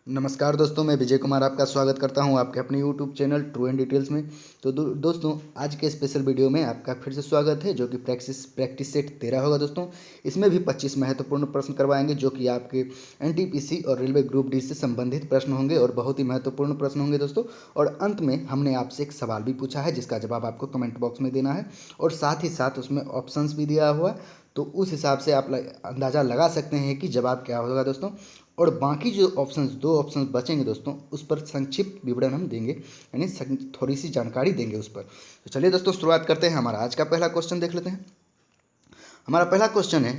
नमस्कार दोस्तों, मैं विजय कुमार आपका स्वागत करता हूं आपके अपने YouTube channel true and details में। तो दोस्तों, आज के स्पेशल वीडियो में आपका फिर से स्वागत है, जो कि प्रैक्टिस सेट 13 होगा। दोस्तों, इसमें भी 25 महत्वपूर्ण प्रश्न करवाएंगे, जो कि आपके एनटीपीसी और रेलवे ग्रुप डी से संबंधित प्रश्न होंगे और बहुत ही महत्वपूर्ण प्रश्न होंगे दोस्तों। और अंत में हमने आपसे एक सवाल भी पूछा है, जिसका जवाब आपको कमेंट बॉक्स में देना है और साथ ही साथ उसमें ऑप्शंस भी दिया हुआ है। तो उस हिसाब से आप अंदाज़ा लगा सकते हैं कि जवाब क्या होगा दोस्तों। और बाकी जो दो ऑप्शंस बचेंगे दोस्तों, उस पर संक्षिप्त विवरण हम देंगे, यानी थोड़ी सी जानकारी देंगे उस पर। तो चलिए दोस्तों, शुरुआत करते हैं। हमारा आज का पहला क्वेश्चन देख लेते हैं। हमारा पहला क्वेश्चन है,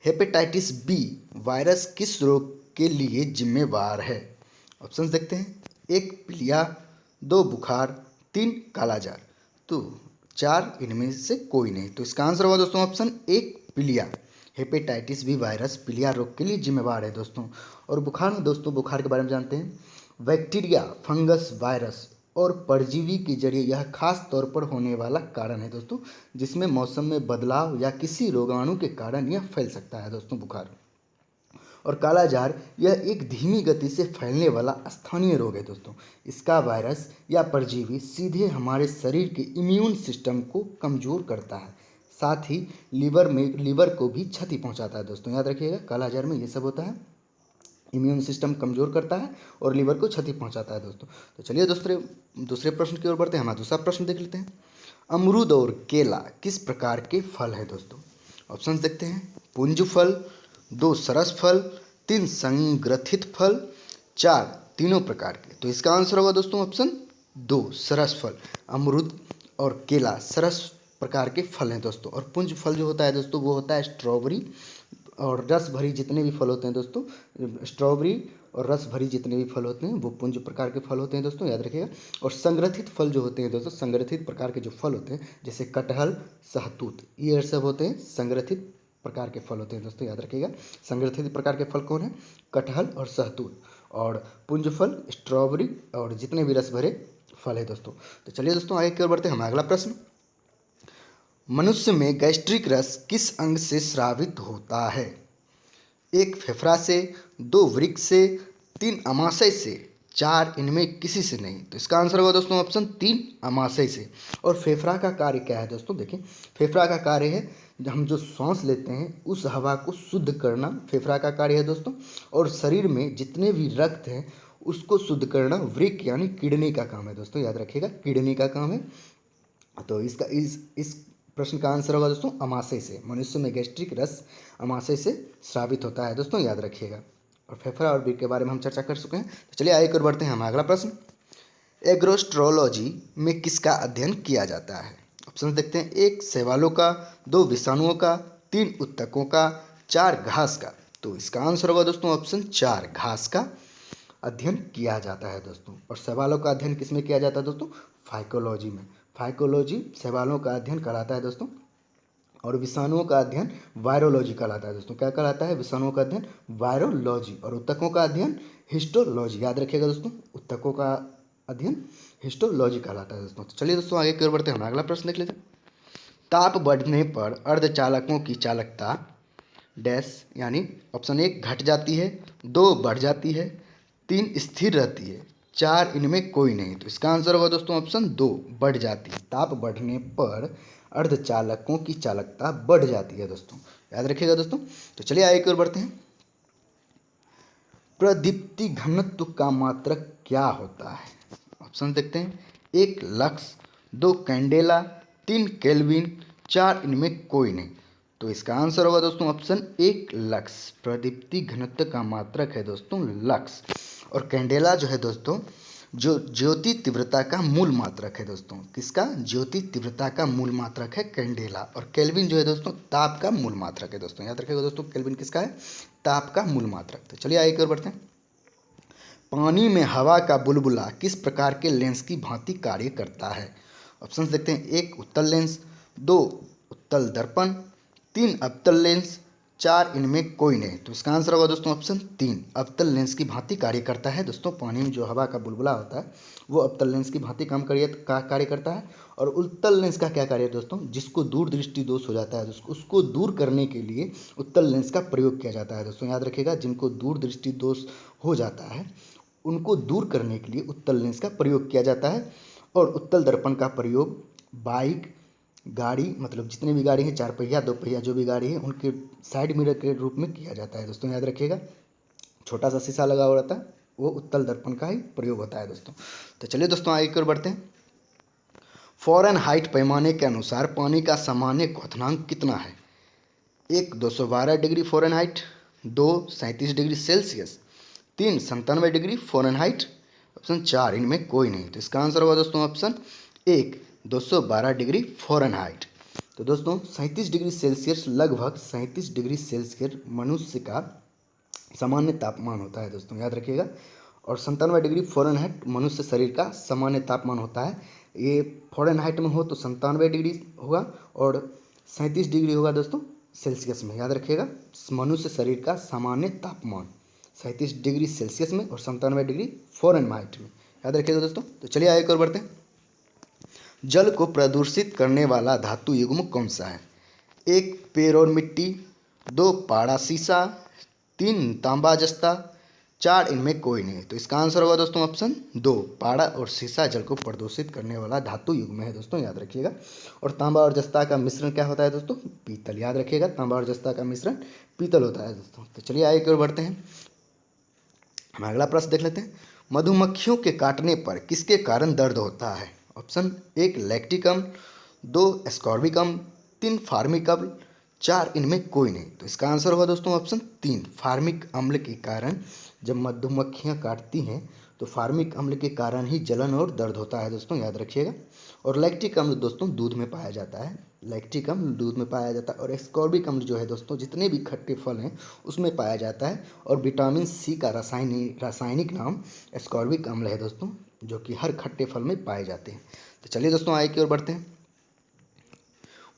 हेपेटाइटिस बी वायरस किस रोग के लिए जिम्मेवार है? ऑप्शंस देखते हैं। 1 पीलिया, 2 बुखार, 3 कालाजार। तो 4 इनमें से कोई नहीं। तो इसका आंसर होगा दोस्तों ऑप्शन 1 पीलिया। हेपेटाइटिस बी वायरस पीलिया रोग के लिए जिम्मेवार है दोस्तों। और बुखार में दोस्तों, बुखार के बारे में जानते हैं। बैक्टीरिया, फंगस, वायरस और परजीवी के जरिए यह खास तौर पर होने वाला कारण है दोस्तों, जिसमें मौसम में बदलाव या किसी रोगाणु के कारण यह फैल सकता है दोस्तों, बुखार। और कालाजार, यह एक धीमी गति से फैलने वाला स्थानीय रोग है दोस्तों। इसका वायरस या परजीवी सीधे हमारे शरीर के इम्यून सिस्टम को कमज़ोर करता है, साथ ही लीवर को भी क्षति पहुंचाता है दोस्तों। याद रखिएगा, कालाजार में ये सब होता है, इम्यून सिस्टम कमज़ोर करता है और लीवर को क्षति पहुंचाता है दोस्तों। तो चलिए दूसरे प्रश्न की ओर बढ़ते हैं। हमारा दूसरा प्रश्न देख लेते हैं। अमरूद और केला किस प्रकार के फल हैं दोस्तों? ऑप्शंस देखते हैं। पुंज फल, 2 सरस फल, 3 संग्रथित फल, 4 तीनों प्रकार के। तो इसका आंसर होगा दोस्तों ऑप्शन 2 सरस फल। अमरूद और केला सरस प्रकार के फल हैं दोस्तों। और पुंज फल जो होता है दोस्तों, वो होता है स्ट्रॉबेरी और रस भरी जितने भी फल होते हैं दोस्तों, स्ट्रॉबेरी और रस भरी जितने भी फल होते हैं वो पुंज प्रकार के फल होते हैं दोस्तों, याद रखिएगा। और संग्रथित फल जो होते हैं दोस्तों, संग्रथित प्रकार के जो फल होते हैं, जैसे कटहल, सहतूत, ये सब होते हैं संग्रथित प्रकार के फल होते हैं दोस्तों, याद रखिएगा। संग्रथित प्रकार के फल कौन है? कटहल और सहतूत। और पुंज फल स्ट्रॉबेरी और जितने भी रस भरे फल है दोस्तों। तो चलिए दोस्तों, आगे की ओर बढ़ते हैं। हमारा अगला प्रश्न, मनुष्य में गैस्ट्रिक रस किस अंग से स्रावित होता है? 1 फेफड़ा से, 2 वृक्क से, 3 अमाशय से, 4 इनमें किसी से नहीं। तो इसका आंसर होगा दोस्तों ऑप्शन 3 अमाशय से। और फेफड़ा का कार्य क्या है दोस्तों? देखिए, फेफड़ा का कार्य है, हम जो सांस लेते हैं उस हवा को शुद्ध करना फेफड़ा का कार्य है दोस्तों। और शरीर में जितने भी रक्त हैं उसको शुद्ध करना वृक्क यानी किडनी का काम है दोस्तों, याद रखिएगा, किडनी का काम है। तो इसका इस प्रश्न का आंसर होगा दोस्तों अमाशय से। मनुष्य में गैस्ट्रिक रस अमाशय से स्रावित होता है दोस्तों, याद रखिएगा। और फेफड़ा और वृक्क के बारे में हम चर्चा कर चुके हैं। तो चलिए आगे और बढ़ते हैं। हमारा अगला प्रश्न, एग्रोस्ट्रोलॉजी में किसका अध्ययन किया जाता है? ऑप्शन देखते हैं। 1 शैवालों का, 2 विषाणुओं का, 3 उत्तकों का, 4 घास का। तो इसका आंसर होगा दोस्तों ऑप्शन 4 घास का अध्ययन किया जाता है दोस्तों। और शैवालों का अध्ययन किस में किया जाता है दोस्तों? फाइकोलॉजी में। फाइकोलॉजी शैवालों का अध्ययन कराता है दोस्तों। और विषाणुओं का अध्ययन वायरोलॉजी कहलाता है दोस्तों। क्या कहलाता है? विषाणुओं का अध्ययन वायरोलॉजी। और उत्तकों का अध्ययन हिस्टोलॉजी। याद रखिएगा दोस्तों, उत्तकों का अध्ययन हिस्टोलॉजी कहलाता है दोस्तों। तो चलिए दोस्तों, आगे की ओर बढ़ते हैं। हमारा अगला प्रश्न देख लेते हैं। ताप बढ़ने पर अर्धचालकों की चालकता डैश, यानी ऑप्शन 1 घट जाती है, 2 बढ़ जाती है, 3 स्थिर रहती है, 4 इनमें कोई नहीं। तो इसका आंसर होगा दोस्तों ऑप्शन 2 बढ़ जाती है। ताप बढ़ने पर अर्धचालकों की चालकता बढ़ जाती है दोस्तों, याद रखिएगा दोस्तों। तो चलिए आगे की ओर बढ़ते हैं। प्रदीप्ति घनत्व का मात्रक क्या होता है? ऑप्शन देखते हैं। 1 लक्स, 2 कैंडेला, 3 केल्विन, 4 इनमें कोई नहीं। तो इसका आंसर होगा दोस्तों ऑप्शन 1 लक्स। प्रदीप्ति घनत्व का मात्रक है दोस्तों लक्स। और कैंडेला जो है दोस्तों, जो ज्योति तीव्रता का मूल मात्रक है दोस्तों। किसका? ज्योति तीव्रता का मूल मात्रक है कैंडेला। और केल्विन जो है दोस्तों, ताप का मूल मात्रक है दोस्तों, याद रखिएगा दोस्तों, केल्विन किसका है? ताप का मूल मात्रक। तो चलिए आगे की ओर बढ़ते हैं। पानी में हवा का बुलबुला किस प्रकार के लेंस की भांति कार्य करता है? ऑप्शंस देखते हैं। 1 उत्तल लेंस, 2 उत्तल दर्पण, 3 अवतल लेंस, 4 इनमें कोई नहीं। तो इसका आंसर होगा दोस्तों ऑप्शन 3 अवतल लेंस की भांति कार्य करता है दोस्तों। पानी में जो हवा का बुलबुला होता है वो अवतल लेंस की भांति कार्य करता है। और उत्तल लेंस का क्या कार्य है दोस्तों? जिसको दूरदृष्टि दोष हो जाता है उसको दूर करने के लिए उत्तल लेंस का प्रयोग किया जाता है दोस्तों, याद रखिएगा। जिनको दूरदृष्टि दोष हो जाता है उनको दूर करने के लिए उत्तल लेंस का प्रयोग किया जाता है। और उत्तल दर्पण का प्रयोग बाइक, गाड़ी, मतलब जितने भी गाड़ी हैं, 4 पहिया 2 पहिया जो भी गाड़ी है, उनके साइड मिरर के रूप में किया जाता है दोस्तों, याद रखिएगा। छोटा सा शीशा लगा हुआ रहता है, वो उत्तल दर्पण का ही प्रयोग होता है दोस्तों। तो चलिए दोस्तों आगे की ओर बढ़ते हैं। फ़ारेनहाइट पैमाने के अनुसार पानी का सामान्य क्वथनांक कितना है? 1 212 degree Fahrenheit, 2 37 degree Celsius, 3 97 degree Fahrenheit, option 4 इनमें कोई नहीं। तो इसका आंसर होगा दोस्तों ऑप्शन 1 212 डिग्री फ़ारेनहाइट। तो दोस्तों 37 डिग्री सेल्सियस लगभग 37 डिग्री सेल्सियस मनुष्य का सामान्य तापमान होता है दोस्तों, याद रखिएगा। और 97 डिग्री फ़ारेनहाइट मनुष्य शरीर का सामान्य तापमान होता है। ये फ़ारेनहाइट में हो तो 97 डिग्री होगा और 37 डिग्री होगा दोस्तों सेल्सियस में, याद रखिएगा। मनुष्य शरीर का सामान्य तापमान 37 डिग्री सेल्सियस में और 97 डिग्री फ़ारेनहाइट में, याद रखिएगा दोस्तों। तो चलिए आगे और बढ़ते हैं। जल को प्रदूषित करने वाला धातु युग्म कौन सा है? 1 पेर और मिट्टी, 2 पाड़ा शीशा, 3 तांबा जस्ता, 4 इनमें कोई नहीं। तो इसका आंसर होगा दोस्तों ऑप्शन 2 पाड़ा और शीशा जल को प्रदूषित करने वाला धातु युग्म है दोस्तों, याद रखिएगा। और तांबा और जस्ता का मिश्रण क्या होता है दोस्तों? पीतल, याद रखिएगा। तांबा और जस्ता का मिश्रण पीतल होता है दोस्तों। तो चलिए आगे की ओर बढ़ते हैं। हम अगला प्रश्न देख लेते हैं। मधुमक्खियों के काटने पर किसके कारण दर्द होता है? ऑप्शन 1 लैक्टिक अम्ल, 2 एस्कॉर्बिक अम्ल, 3 फार्मिक अम्ल, 4 इनमें कोई नहीं। तो इसका आंसर होगा दोस्तों ऑप्शन 3 फार्मिक अम्ल के कारण जब मधुमक्खियां काटती हैं तो फार्मिक अम्ल के कारण ही जलन और दर्द होता है दोस्तों, याद रखिएगा। और लैक्टिक अम्ल दोस्तों दूध में पाया जाता है, लैक्टिक अम्ल दूध में पाया जाता है। और एस्कॉर्बिक अम्ल जो है दोस्तों जितने भी खट्टे फल हैं उसमें पाया जाता है। और विटामिन सी का रासायनिक नाम एस्कॉर्बिक अम्ल है दोस्तों, जो कि हर खट्टे फल में पाए जाते हैं। तो चलिए दोस्तों आगे की ओर बढ़ते हैं।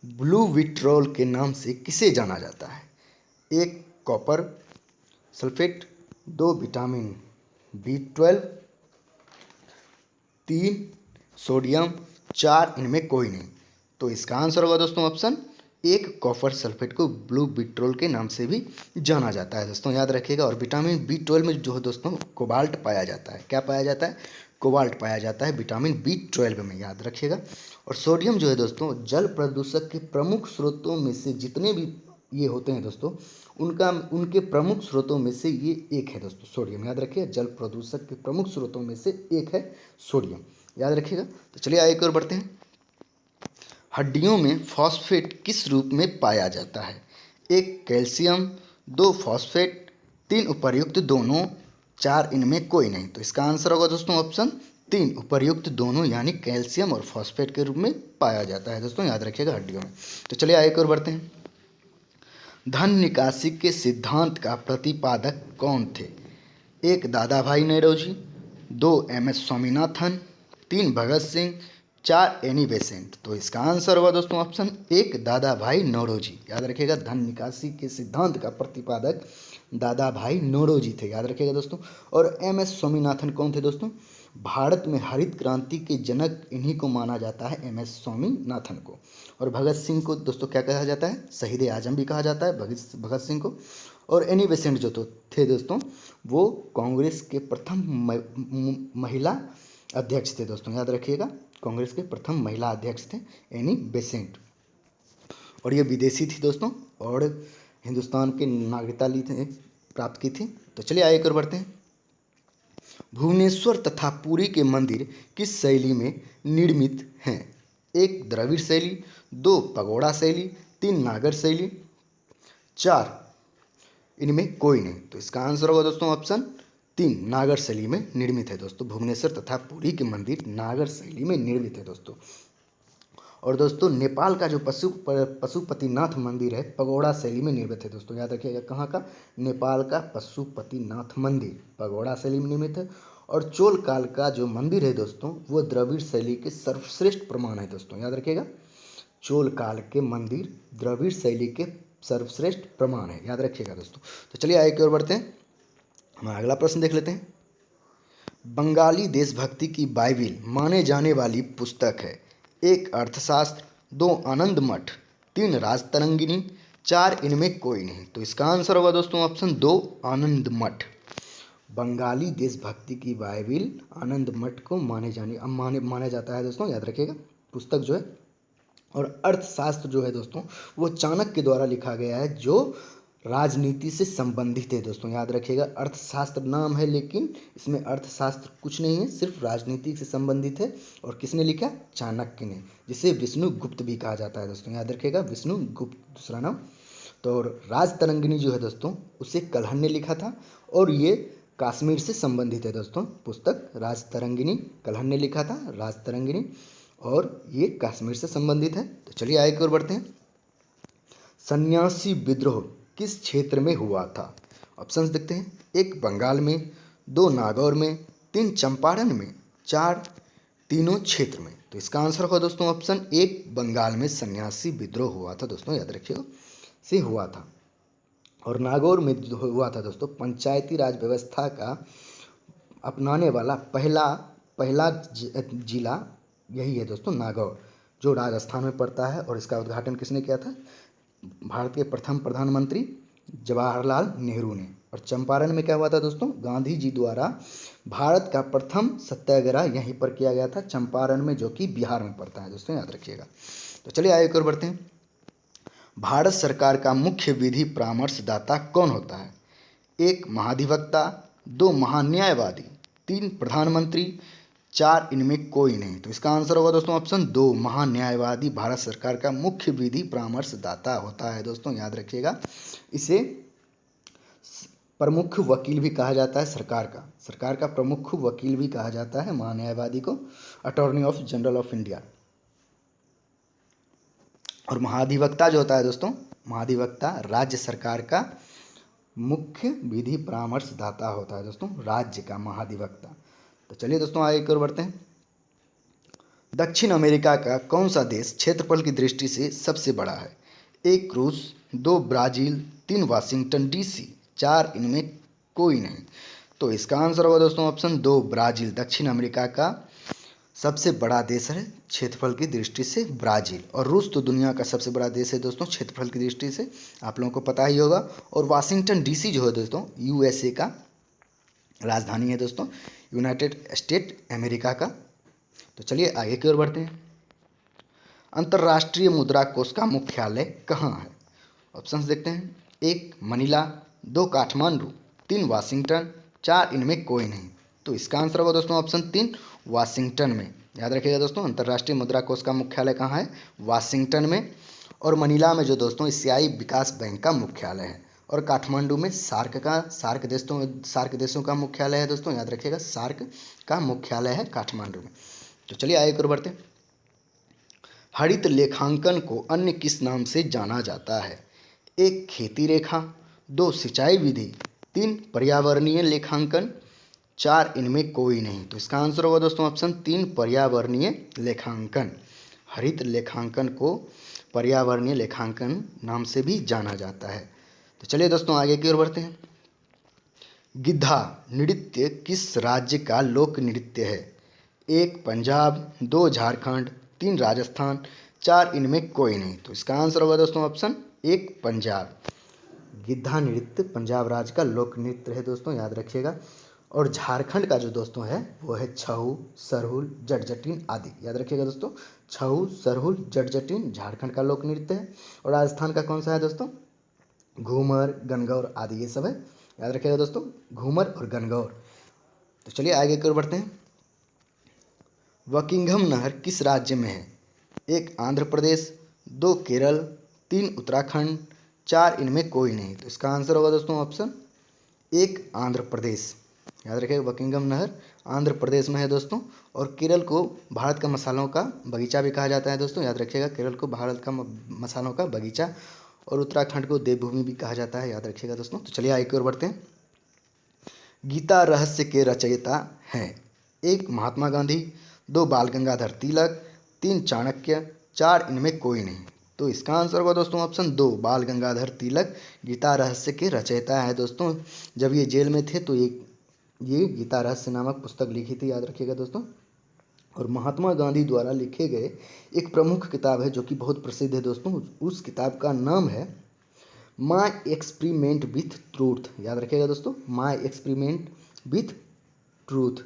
ब्लू विट्रोल के नाम से किसे जाना जाता है? 1 copper sulphate, 2 vitamin B12, 3 sodium, 4 इनमें कोई नहीं। तो इसका आंसर होगा दोस्तों ऑप्शन 1 कॉपर सल्फेट को ब्लू विट्रोल के नाम से भी जाना जाता है दोस्तों, याद रखिएगा। और विटामिन B12 में जो है दोस्तों कोबाल्ट पाया जाता है। क्या पाया जाता है? कोबाल्ट पाया जाता है विटामिन B12 में, याद रखिएगा। और सोडियम जो है दोस्तों जल प्रदूषक के प्रमुख स्रोतों में से जितने भी ये होते हैं दोस्तों उनके प्रमुख स्रोतों में से ये एक है दोस्तों, सोडियम, याद रखिए। जल प्रदूषक के प्रमुख स्रोतों में से एक है सोडियम, याद रखिएगा। तो चलिए आगे की ओर बढ़ते हैं। हड्डियों में फॉस्फेट किस रूप में पाया जाता है? 1 कैल्शियम, 2 फॉस्फेट, 3 उपर्युक्त दोनों, 4 इनमें कोई नहीं। तो इसका आंसर होगा दोस्तों ऑप्शन 3 उपर्युक्त दोनों, यानी कैल्शियम और फॉस्फेट के रूप में पाया जाता है दोस्तों, याद रखिएगा हड्डियों में। तो चलिए आगे की ओर बढ़ते हैं। धन निकासी के सिद्धांत का प्रतिपादक कौन थे? 1 दादा भाई Naoroji, 2 MS Swaminathan, 3 Bhagat Singh, 4 Annie Besant. तो इसका आंसर होगा दोस्तों ऑप्शन 1 दादा भाई नौरोजी, याद रखिएगा। धन निकासी के सिद्धांत का प्रतिपादक दादा भाई नौरोजी थे, याद रखिएगा दोस्तों। और MS स्वामीनाथन कौन थे दोस्तों? भारत में हरित क्रांति के जनक इन्हीं को माना जाता है, MS स्वामीनाथन को। और भगत सिंह को दोस्तों क्या कहा जाता है? शहीद आजम भी कहा जाता है भगत सिंह को। और एनी बेसेंट जो तो थे दोस्तों वो कांग्रेस के प्रथम महिला अध्यक्ष थे दोस्तों, याद रखिएगा। कांग्रेस के प्रथम महिला अध्यक्ष थे एनी बेसेंट। और ये विदेशी थी दोस्तों और हिंदुस्तान की नागरिकता ली थी, प्राप्त की थी। तो चलिए आगे और बढ़ते हैं। भुवनेश्वर तथा पुरी के मंदिर किस शैली में निर्मित हैं? 1 द्रविड़ शैली, 2 पगोड़ा शैली, 3 नागर शैली, 4 इनमें कोई नहीं। तो इसका आंसर होगा दोस्तों ऑप्शन 3 नागर शैली में निर्मित है दोस्तों। भुवनेश्वर तथा पुरी के मंदिर नागर शैली में निर्मित है दोस्तों। और दोस्तों नेपाल का जो पशुपतिनाथ मंदिर है पगोड़ा शैली में निर्मित है दोस्तों, याद रखिएगा। कहाँ का? नेपाल का पशुपतिनाथ मंदिर पगोड़ा शैली में निर्मित है। और चोल काल का जो मंदिर है दोस्तों वो द्रविड़ शैली के सर्वश्रेष्ठ प्रमाण है दोस्तों, याद रखिएगा। चोल काल के मंदिर द्रविड़ शैली के सर्वश्रेष्ठ प्रमाण है, याद रखिएगा दोस्तों। तो चलिए आगे की ओर बढ़ते हैं। हम अगला प्रश्न देख लेते हैं। बंगाली देशभक्ति की बाइबिल माने जाने वाली पुस्तक है? 1 अर्थशास्त्र, 2 आनंद मठ, 3 राजतरंगिणी, 4 इनमें कोई नहीं। तो इसका आंसर होगा दोस्तों ऑप्शन 2 आनंद मठ। बंगाली देशभक्ति की बाइबिल आनंद मठ को माना जाता है दोस्तों, याद रखिएगा पुस्तक जो है। और अर्थशास्त्र जो है दोस्तों वो चाणक्य द्वारा लिखा गया है, जो राजनीति से संबंधित है दोस्तों, याद रखिएगा। अर्थशास्त्र नाम है लेकिन इसमें अर्थशास्त्र कुछ नहीं है, सिर्फ राजनीति से संबंधित है। और किसने लिखा? चाणक्य ने, जिसे विष्णुगुप्त भी कहा जाता है दोस्तों, याद रखिएगा विष्णुगुप्त दूसरा नाम। तो राजतरंगिणी जो है दोस्तों उसे कल्हण ने लिखा था, और ये कश्मीर से संबंधित है दोस्तों पुस्तक। राजतरंगिणी कल्हण ने लिखा था, राजतरंगिणी, और ये कश्मीर से संबंधित है। तो चलिए आगे की ओर बढ़ते हैं। सन्यासी विद्रोह किस क्षेत्र में हुआ था? ऑप्शंस देखते हैं। 1 बंगाल में, 2 नागौर में, 3 चंपारण में, 4 तीनों क्षेत्र में। तो इसका आंसर होगा दोस्तों ऑप्शन 1 बंगाल में सन्यासी विद्रोह हुआ था दोस्तों, याद रखिएगा से हुआ था। और नागौर में हुआ था दोस्तों पंचायती राज व्यवस्था का अपनाने वाला पहला पहला जिला यही है दोस्तों, नागौर, जो राजस्थान में पड़ता है। और इसका उद्घाटन किसने किया था? भारत के प्रथम प्रधानमंत्री जवाहरलाल नेहरू ने। और चंपारण में क्या हुआ था दोस्तों? गांधी जी द्वारा भारत का प्रथम सत्याग्रह यहीं पर किया गया था, चंपारण में, जो कि बिहार में पड़ता है दोस्तों, याद रखिएगा। तो चलिए आगे की ओर बढ़ते हैं। भारत सरकार का मुख्य विधि परामर्शदाता कौन होता है? 1 महाधिवक्ता, 2 महान्यायवादी, 3 प्रधानमंत्री, 4 इनमें कोई नहीं। तो इसका आंसर होगा दोस्तों ऑप्शन 2 महान्यायवादी भारत सरकार का मुख्य विधि परामर्शदाता होता है दोस्तों, याद रखिएगा। इसे प्रमुख वकील भी कहा जाता है, सरकार का प्रमुख वकील भी कहा जाता है महान्यायवादी को, attorney of general of India. और महाधिवक्ता जो होता है दोस्तों, महाधिवक्ता राज्य सरकार का मुख्य विधि परामर्शदाता होता है दोस्तों, राज्य का महाधिवक्ता। तो चलिए दोस्तों आगे की ओर बढ़ते हैं। दक्षिण अमेरिका का कौन सा देश क्षेत्रफल की दृष्टि से सबसे बड़ा है? 1 रूस, 2 ब्राज़ील, 3 वाशिंगटन डीसी, 4 इनमें कोई नहीं। तो इसका आंसर होगा दोस्तों ऑप्शन 2 ब्राज़ील। दक्षिण अमेरिका का सबसे बड़ा देश है क्षेत्रफल की दृष्टि से ब्राज़ील। और रूस तो दुनिया का सबसे बड़ा देश है दोस्तों क्षेत्रफल की दृष्टि से, आप लोगों को पता ही होगा। और वाशिंगटन डीसी जो है दोस्तों यूएसए का राजधानी है दोस्तों, यूनाइटेड स्टेट अमेरिका का। तो चलिए आगे की ओर बढ़ते हैं। अंतर्राष्ट्रीय मुद्रा कोष का मुख्यालय कहाँ है? ऑप्शंस देखते हैं। 1 मनीला, 2 काठमांडू, 3 वाशिंगटन, 4 इनमें कोई नहीं। तो इसका आंसर होगा दोस्तों ऑप्शन 3 वाशिंगटन में, याद रखिएगा दोस्तों। अंतर्राष्ट्रीय मुद्रा कोष का मुख्यालय कहाँ है? वाशिंगटन में। और मनीला में जो दोस्तों एशियाई विकास बैंक का मुख्यालय है। और काठमांडू में सार्क देशों का मुख्यालय है दोस्तों, याद रखिएगा सार्क का मुख्यालय है काठमांडू में। तो चलिए आगे की ओर बढ़ते हैं। हरित लेखांकन को अन्य किस नाम से जाना जाता है? 1 खेती रेखा, 2 सिंचाई विधि, 3 पर्यावरणीय लेखांकन, 4 इनमें कोई नहीं। तो इसका आंसर होगा दोस्तों ऑप्शन 3 पर्यावरणीय लेखांकन। हरित लेखांकन को पर्यावरणीय लेखांकन नाम से भी जाना जाता है। तो चलिए दोस्तों आगे की ओर बढ़ते हैं। गिद्धा नृत्य किस राज्य का लोक नृत्य है? 1 पंजाब, 2 झारखंड, 3 राजस्थान, 4 इनमें कोई नहीं। तो इसका आंसर होगा दोस्तों ऑप्शन 1 पंजाब। गिद्धा नृत्य पंजाब राज्य का लोक नृत्य है दोस्तों, याद रखिएगा। और झारखंड का जो दोस्तों है वो है छऊ, सरहुल, जटजटिन आदि, याद रखिएगा दोस्तों। छऊ, सरहुल, जटजटिन झारखंड का लोक नृत्य है। और राजस्थान का कौन सा है दोस्तों? घूमर, गणगौर आदि ये सब है, याद रखिएगा दोस्तों, घूमर और गणगौर। तो चलिए आगे की ओर बढ़ते हैं। बकिंघम नहर किस राज्य में है? 1 आंध्र प्रदेश, 2 केरल, 3 उत्तराखंड, 4 इनमें कोई नहीं। तो इसका आंसर होगा दोस्तों ऑप्शन 1 आंध्र प्रदेश, याद रखिएगा बकिंघम नहर आंध्र प्रदेश में है दोस्तों। और केरल को भारत का मसालों का बगीचा भी कहा जाता है दोस्तों, याद रखिएगा केरल को भारत का मसालों का बगीचा। और उत्तराखंड को देवभूमि भी कहा जाता है, याद रखिएगा दोस्तों। तो चलिए आगे की ओर बढ़ते हैं। गीता रहस्य के रचयिता हैं? 1 महात्मा गांधी, 2 बाल गंगाधर तिलक, 3 चाणक्य, 4 इनमें कोई नहीं। तो इसका आंसर होगा दोस्तों ऑप्शन 2 बाल गंगाधर तिलक गीता रहस्य के रचयिता है दोस्तों। जब ये जेल में थे तो ये गीता रहस्य नामक पुस्तक लिखी थी, याद रखिएगा दोस्तों। और महात्मा गांधी द्वारा लिखे गए एक प्रमुख किताब है जो कि बहुत प्रसिद्ध है दोस्तों, उस किताब का नाम है माई एक्सपेरिमेंट विथ ट्रूथ, याद रखिएगा दोस्तों, माई एक्सपेरिमेंट विथ ट्रूथ।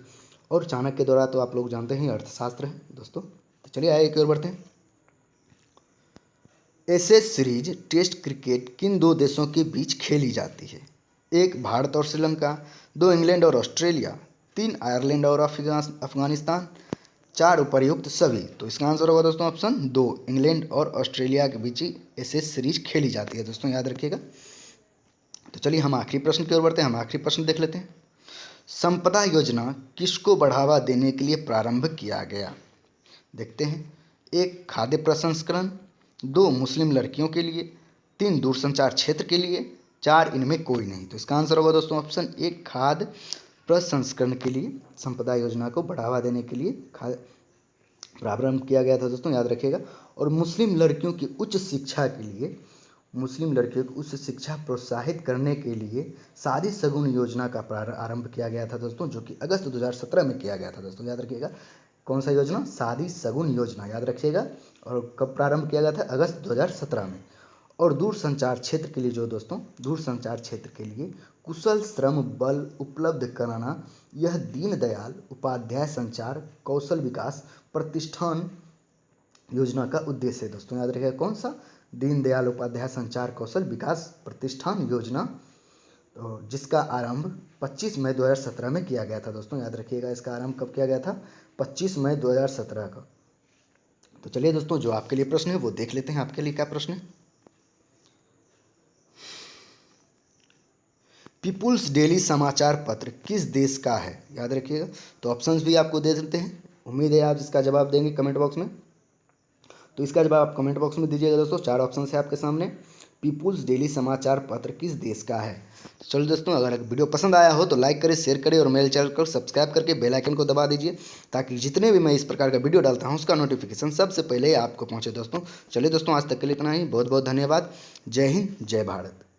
और चाणक्य द्वारा तो आप लोग जानते हैं अर्थशास्त्र है दोस्तों। तो चलिए आगे एक और बढ़ते हैं। एशेज सीरीज टेस्ट क्रिकेट किन दो देशों के बीच खेली जाती है? 1 भारत और श्रीलंका, 2 इंग्लैंड और ऑस्ट्रेलिया, 3 आयरलैंड और अफगानिस्तान, 4 उपर्युक्त सभी। तो इसका आंसर होगा दोस्तों ऑप्शन 2, इंग्लैंड और ऑस्ट्रेलिया के बीच ही एशेज सीरीज खेली जाती है दोस्तों, याद रखिएगा। तो चलिए हम आखिरी प्रश्न की ओर बढ़ते हैं। हम आखिरी प्रश्न देख लेते हैं। संपदा योजना किसको बढ़ावा देने के लिए प्रारंभ किया गया? देखते हैं। 1 खाद्य प्रसंस्करण, 2 मुस्लिम लड़कियों के लिए, 3 दूरसंचार क्षेत्र के लिए, 4 इनमें कोई नहीं। तो इसका आंसर होगा दोस्तों ऑप्शन 1 खाद्य प्रसंस्करण के लिए संपदा योजना को बढ़ावा देने के लिए प्रारंभ किया गया था दोस्तों, याद रखिएगा। और मुस्लिम लड़कियों की उच्च शिक्षा के लिए, मुस्लिम लड़कियों को उच्च शिक्षा प्रोत्साहित करने के लिए शादी शगुन योजना का आरंभ किया गया था दोस्तों, जो कि अगस्त 2017 में किया गया था दोस्तों, याद रखिएगा। कौन सा योजना? शादी शगुन योजना, याद रखिएगा। और कब प्रारंभ किया गया था? अगस्त 2017 में। और दूरसंचार क्षेत्र के लिए जो दोस्तों, दूरसंचार क्षेत्र के लिए कुशल श्रम बल उपलब्ध कराना, यह दीनदयाल उपाध्याय संचार कौशल विकास प्रतिष्ठान योजना का उद्देश्य है दोस्तों, याद रखिएगा। कौन सा? दीनदयाल उपाध्याय संचार कौशल विकास प्रतिष्ठान योजना, तो जिसका आरंभ 25 मई 2017 में किया गया था दोस्तों, याद रखिएगा। इसका आरंभ कब किया गया था? 25 मई 2017 का। तो चलिए दोस्तों, जो आपके लिए प्रश्न है वो देख लेते हैं। आपके लिए क्या प्रश्न है? पीपुल्स डेली समाचार पत्र किस देश का है? याद रखिएगा। तो ऑप्शंस भी आपको दे देते हैं। उम्मीद है आप इसका जवाब देंगे कमेंट बॉक्स में। तो इसका जवाब आप कमेंट बॉक्स में दीजिएगा दोस्तों। 4 ऑप्शन है आपके सामने। पीपुल्स डेली समाचार पत्र किस देश का है? तो चलो दोस्तों, अगर वीडियो पसंद आया हो तो लाइक करें, शेयर करें और मेरे चैनल को सब्सक्राइब करके बेल आइकन को दबा दीजिए, ताकि जितने भी मैं इस प्रकार का वीडियो डालता हूँ उसका नोटिफिकेशन सबसे पहले आपको पहुँचे दोस्तों। चलिए दोस्तों, आज तक के लिए इतना ही। बहुत बहुत धन्यवाद। जय हिंद, जय भारत।